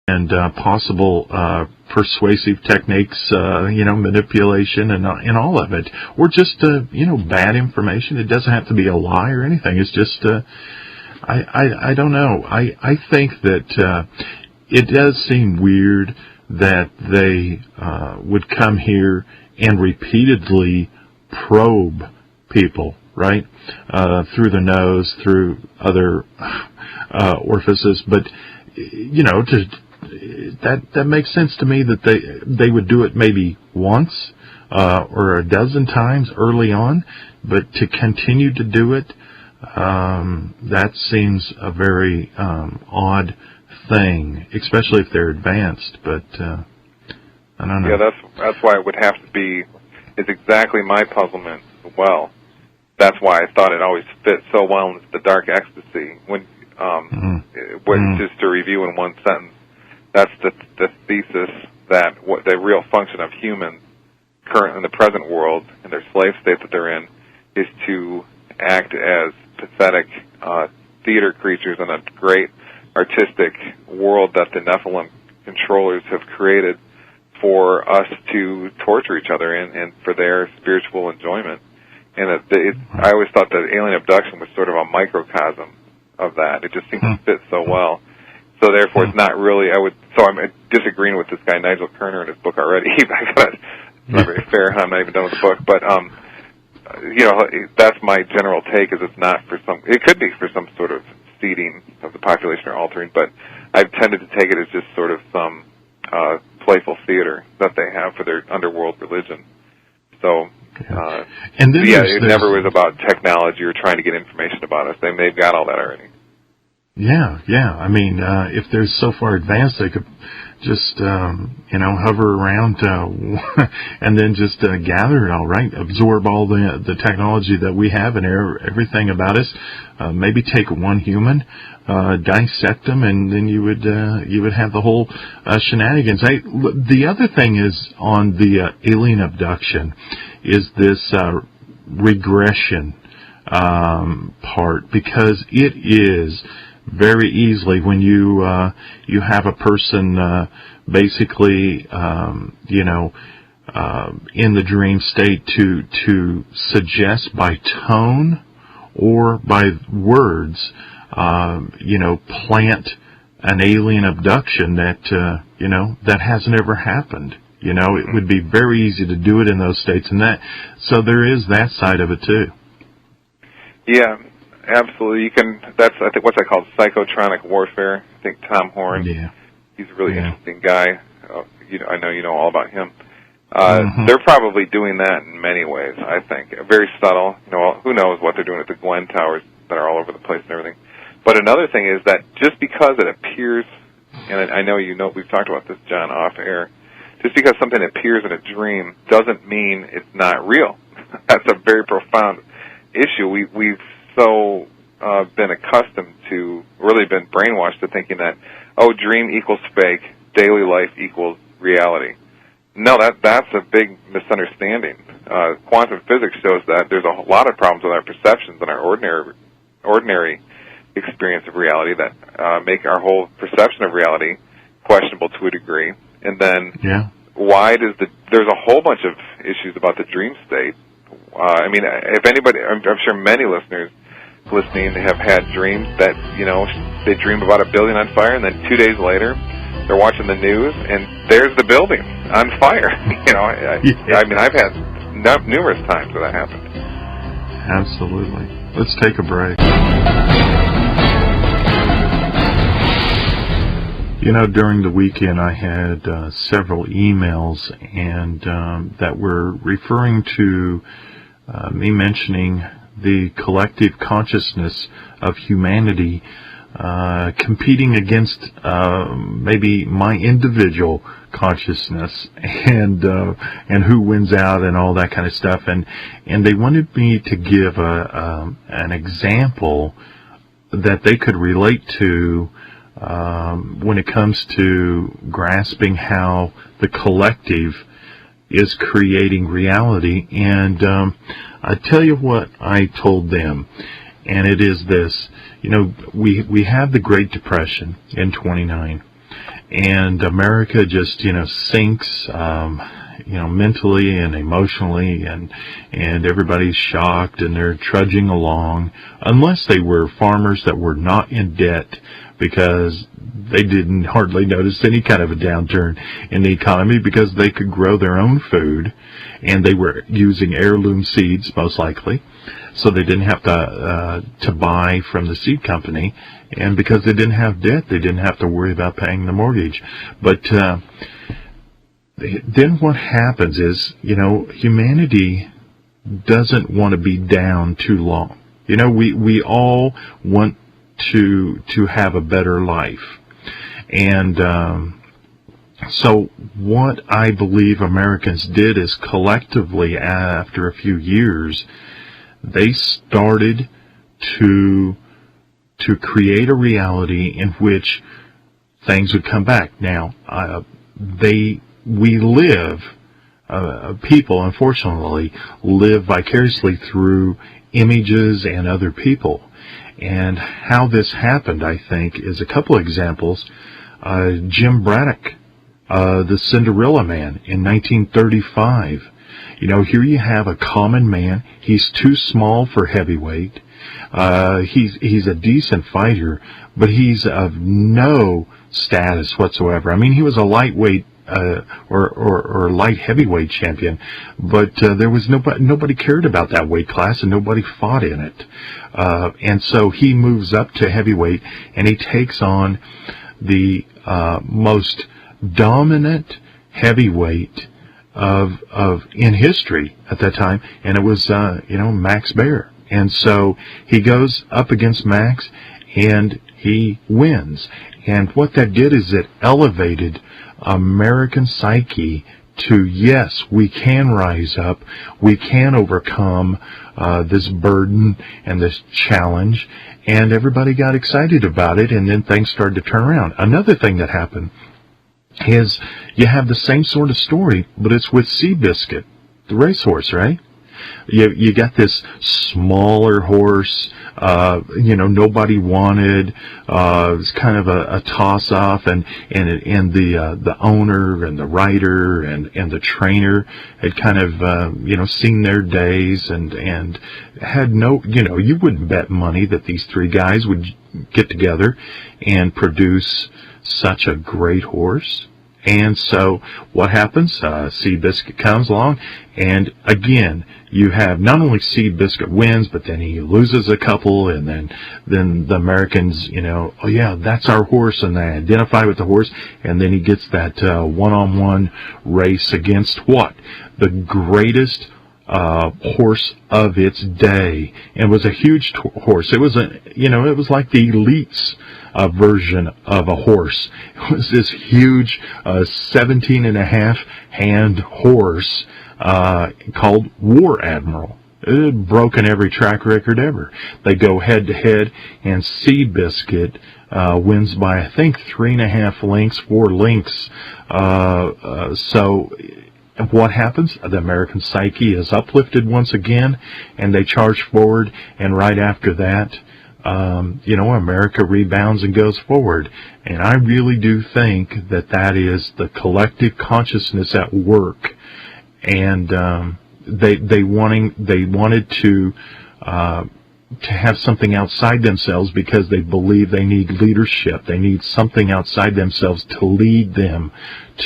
and possible persuasive techniques, manipulation and all of it, or just bad information. It doesn't have to be a lie or anything. It's just I don't know. I think that it does seem weird that they would come here and repeatedly probe people, right, through the nose, through other orifices, but that makes sense to me that they would do it maybe once or a dozen times early on, but to continue to do it, that seems a very odd thing, especially if they're advanced. But I don't know. Yeah, that's why it would have to be. It's exactly my puzzlement as well. That's why I thought it always fit so well into the dark ecstasy. When just to review in one sentence, that's the thesis that what the real function of humans current in the present world and their slave state that they're in is to act as pathetic theater creatures in a great artistic world that the Nephilim controllers have created for us to torture each other in and for their spiritual enjoyment. And I always thought that alien abduction was sort of a microcosm of that. It just seemed to fit so well. So therefore, it's not really. I'm disagreeing with this guy Nigel Kerner in his book already. It's not very fair. I'm not even done with the book, but that's my general take. Is it's not for some. It could be for some sort of seeding of the population or altering, but I've tended to take it as just sort of some playful theater that they have for their underworld religion. So. And then it never was about technology or trying to get information about us. They've got all that already. Yeah. I mean, if they're so far advanced, they could just, hover around and then just gather it all, right? Absorb all the technology that we have and everything about us. Maybe take one human, dissect them, and then you would have the whole shenanigans. The other thing is on the alien abduction is this regression part, because it is very easily when you have a person basically in the dream state to suggest by tone or by words plant an alien abduction that has never happened. It would be very easy to do it in those states, and so there is that side of it too. Yeah, absolutely. You can. That's I think what I call psychotronic warfare. I think Tom Horn. Yeah. He's a really interesting guy. I know you know all about him. They're probably doing that in many ways. I think very subtle. Who knows what they're doing at the Glen Towers that are all over the place and everything. But another thing is that just because it appears, and I know we've talked about this, John, off air. Just because something appears in a dream doesn't mean it's not real. That's a very profound issue. We've so been accustomed to, really been brainwashed to thinking that, dream equals fake, daily life equals reality. No, that's a big misunderstanding. Quantum physics shows that there's a lot of problems with our perceptions and our ordinary experience of reality that make our whole perception of reality questionable to a degree. And then, there's a whole bunch of issues about the dream state. If anybody, I'm sure many listeners listening have had dreams that, they dream about a building on fire, and then 2 days later, they're watching the news, and there's the building on fire. I've had numerous times that happened. Absolutely. Let's take a break. During the weekend I had several emails and that were referring to me mentioning the collective consciousness of humanity competing against maybe my individual consciousness and who wins out and all that kind of stuff, and they wanted me to give an example that they could relate to when it comes to grasping how the collective is creating reality. And I tell you what I told them, and it is this. We had the Great Depression in 29, and America just, sinks, mentally and emotionally, and everybody's shocked, and they're trudging along, unless they were farmers that were not in debt, because they didn't hardly notice any kind of a downturn in the economy because they could grow their own food, and they were using heirloom seeds most likely, so they didn't have to buy from the seed company, and because they didn't have debt, they didn't have to worry about paying the mortgage. But then what happens is, humanity doesn't want to be down too long. We all want to have a better life. And so what I believe Americans did is, collectively, after a few years, they started to create a reality in which things would come back. Now, people, unfortunately, live vicariously through images and other people. And how this happened, I think, is a couple of examples. Jim Braddock, the Cinderella Man in 1935. Here you have a common man. He's too small for heavyweight. He's a decent fighter, but he's of no status whatsoever. I mean, he was a lightweight or light heavyweight champion, but there was nobody cared about that weight class, and nobody fought in it. And so he moves up to heavyweight, and he takes on the most dominant heavyweight of in history at that time, and it was Max Baer. And so he goes up against Max, and he wins. And what that did is it elevated American psyche to, yes, we can rise up, we can overcome this burden and this challenge, and everybody got excited about it, and then things started to turn around. Another thing that happened is you have the same sort of story, but it's with Seabiscuit, the racehorse, right? You got this smaller horse, nobody wanted. It was kind of a toss-off, and the owner and the rider and the trainer had kind of seen their days and had no, you wouldn't bet money that these three guys would get together and produce such a great horse. And so what happens? Seabiscuit comes along, and again, you have not only Seabiscuit wins, but then he loses a couple, and then the Americans, oh yeah, that's our horse, and they identify with the horse, and then he gets that one-on-one race against what? The greatest horse of its day. And it was a huge horse. It was it was like the elites version of a horse. It was this huge 17.5 hand horse called War Admiral. It had broken every track record ever. They go head to head, and Seabiscuit wins by, I think, 3.5 lengths, 4 lengths. So what happens? The American psyche is uplifted once again, and they charge forward, and right after that, America rebounds and goes forward. And I really do think that is the collective consciousness at work. And they wanted to have something outside themselves, because they believe they need leadership. They need something outside themselves to lead them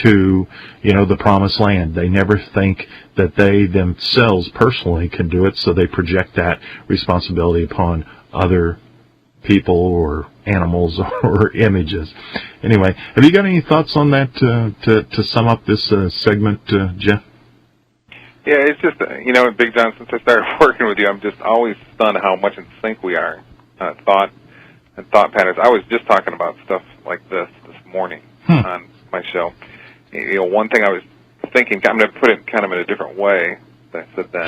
to, the promised land. They never think that they themselves personally can do it, so they project that responsibility upon other people or animals or images. Anyway, have you got any thoughts on that to sum up this segment, Jeff? Yeah, it's just, Big John, since I started working with you, I'm just always stunned how much in sync we are, thought patterns. I was just talking about stuff like this morning on my show. One thing I was thinking, I'm going to put it kind of in a different way than I said that.